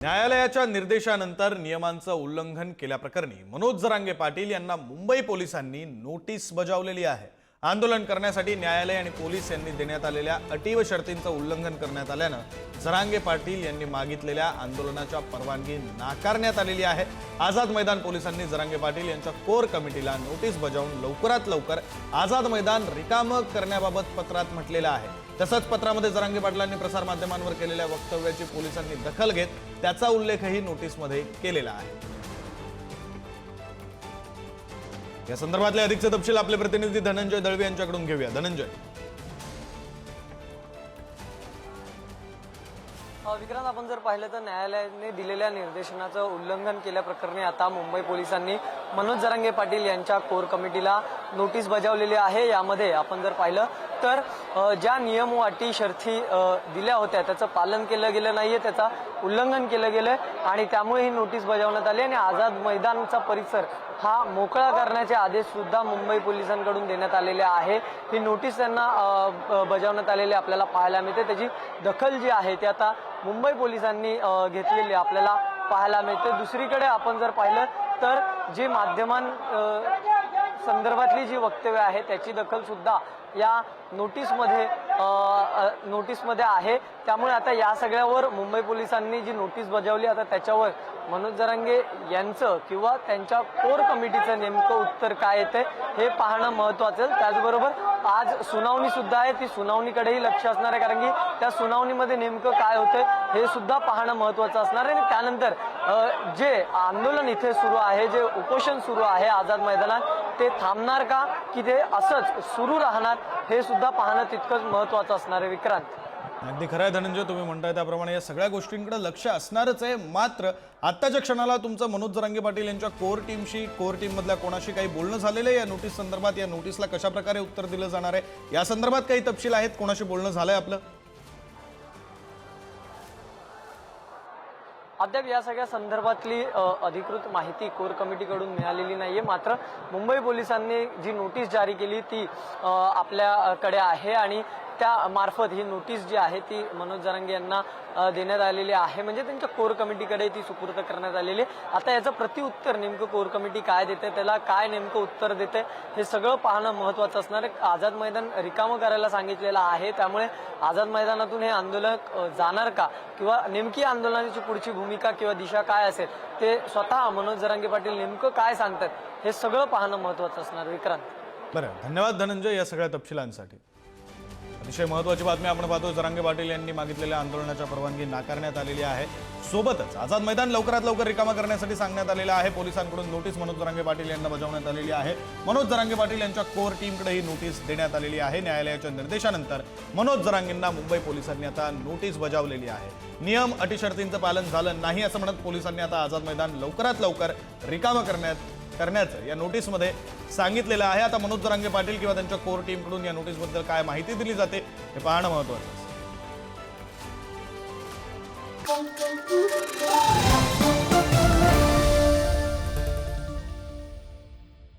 न्यायालयाच्या निर्देशानंतर नियमांचं उल्लंघन केल्याप्रकरणी मनोज जरांगे पाटील यांना मुंबई पोलिसांनी नोटीस बजावलेली आहे। आंदोलन करण्यासाठी न्यायालय आणि पोलीस यांनी देण्यात आलेल्या अटी व शर्तींचं उल्लंघन करण्यात आल्यानं जरांगे पाटील यांनी मागितलेल्या आंदोलनाच्या परवानगी नाकारण्यात आलेली आहे। आझाद मैदान पोलिसांनी जरांगे पाटील यांच्या कोर कमिटीला नोटीस बजावून लवकरात लवकर आझाद मैदान रिकामं करण्याबाबत पत्रात म्हटलेलं आहे। तसंच पत्रामध्ये जरांगे पाटलांनी प्रसार माध्यमांवर केलेल्या वक्तव्याची पोलिसांनी दखल घेत त्याचा उल्लेखही नोटीसमध्ये केलेला आहे। या संदर्भातले अधिकचे तपशील आपले प्रतिनिधी धनंजय दळवी यांच्याकडून घेऊया। धनंजय, विक्रांत, आपण जर पाहिलं तर न्यायालयाने दिलेल्या निर्देशनाचं उल्लंघन केल्याप्रकरणी आता मुंबई पोलिसांनी मनोज जरांगे पाटील यांच्या कोर कमिटीला नोटीस बजावलेली आहे। यामध्ये आपण जर पाहिलं तर ज्या नियम व अटी शर्ती दिल्या होत्या त्याचं पालन केलं गेलं नाहीये, त्याचा उल्लंघन केलं गेलं आणि त्यामुळे ही नोटीस बजावण्यात आली आणि आझाद मैदानचा परिसर हा मोकळा करण्याचे आदेश सुद्धा मुंबई पोलिसांकडून देण्यात आलेले आहे। ही नोटीस त्यांना बजावण्यात आलेली आपल्याला पाहायला मिळते। त्याची दखल जी आहे ती आता मुंबई पोलिसांनी घेतलेली आपल्याला पाहायला मिळते। दुसरीकडे आपण जर पाहिलं तर जी माध्यमां संदर्भातली जी वक्तव्य आहे त्याची दखल सुद्धा या नोटीसमध्ये आहे। त्यामुळे आता या सगळ्यावर मुंबई पोलिसांनी जी नोटीस बजावली आता त्याच्यावर मनोज जरांगे यांचं किंवा त्यांच्या कोर कमिटीचं नेमकं उत्तर काय येते हे पाहणं महत्त्वाचं आहे। त्याचबरोबर आज सुनावणी सुद्धा आहे, ती सुनावणीकडेही लक्ष असणार आहे, कारण की त्या सुनावणीमध्ये नेमकं काय होतंय हे सुद्धा पाहणं महत्त्वाचं असणार आहे। आणि त्यानंतर जे आंदोलन इथे सुरू आहे, जे उपोषण सुरू आहे आझाद मैदानात, ते थांबणार का की ते असंच सुरू राहणार हे सुद्धा पाहणं तितकंच महत्त्वाचं असणार आहे। विक्रांत, अगदी खरं आहे धनंजय, तुम्ही म्हणताय त्याप्रमाणे या सगळ्या गोष्टींकडे लक्ष असणारच आहे। मात्र आत्ताच्या क्षणाला तुमचं मनोज जरांगे पाटील यांच्या कोर टीम मधल्या कोणाशी काही बोलणं झालेलं आहे या नोटीस संदर्भात? या नोटीसला कशा प्रकारे उत्तर दिलं जाणार आहे या संदर्भात काही तपशील आहेत? कोणाशी बोलणं झालंय आपलं? अद्याप या सगळ्या संदर्भातली अधिकृत माहिती कोर कमिटीकडून मिळालेली नाहीये। मात्र मुंबई पोलिसांनी जी नोटीस जारी केली ती आपल्याकडे आहे आणि त्या मार्फत ही नोटीस जी आहे ती मनोज जरांगे यांना देण्यात आलेली आहे, म्हणजे त्यांच्या कोर कमिटीकडे ती सुपूर्द करण्यात आलेली आहे। आता याचं प्रतिउत्तर नेमकं कोर कमिटी काय देते, त्याला काय नेमकं उत्तर देते हे सगळं पाहणं महत्त्वाचं असणार आहे। आझाद मैदान रिकामं करायला सांगितलेलं आहे, त्यामुळे आझाद मैदानातून हे आंदोलक जाणार का किंवा नेमकी आंदोलनाची पुढची भूमिका किंवा दिशा काय असेल ते स्वतः मनोज जरांगे पाटील नेमकं काय सांगतात हे सगळं पाहणं महत्त्वाचं असणार। विक्रांत, बरं, धन्यवाद धनंजय या सगळ्या तपशिलांसाठी। अतिशय महत्त्वाची बातमी आपण पाहतो, जरांगे पाटील यांनी मागितलेल्या आंदोलनाच्या परवानगी नाकारण्यात आलेली आहे। सोबतच आझाद मैदान लवकरात लवकर रिकामा करण्यासाठी सांगण्यात आलेलं आहे। पोलिसांकडून नोटीस मनोज जरांगे पाटील यांना बजावण्यात आलेली आहे। मनोज जरांगे पाटील यांच्या कोर टीमकडे ही नोटीस देण्यात आलेली आहे। न्यायालयाच्या निर्देशानंतर मनोज जरांगेंना मुंबई पोलिसांनी आता नोटीस बजावलेली आहे। नियम अटी शर्तींचं पालन झालं नाही असं म्हणत पोलिसांनी आता आझाद मैदान लवकरात लवकर रिकामा करण्याचं या नोटीसमध्ये सांगितलेलं आहे। आता मनोज जरांगे पाटील किंवा त्यांच्या कोर टीमकडून या नोटीसबद्दल काय माहिती दिली जाते हे पाहणं महत्त्वाचं आहे।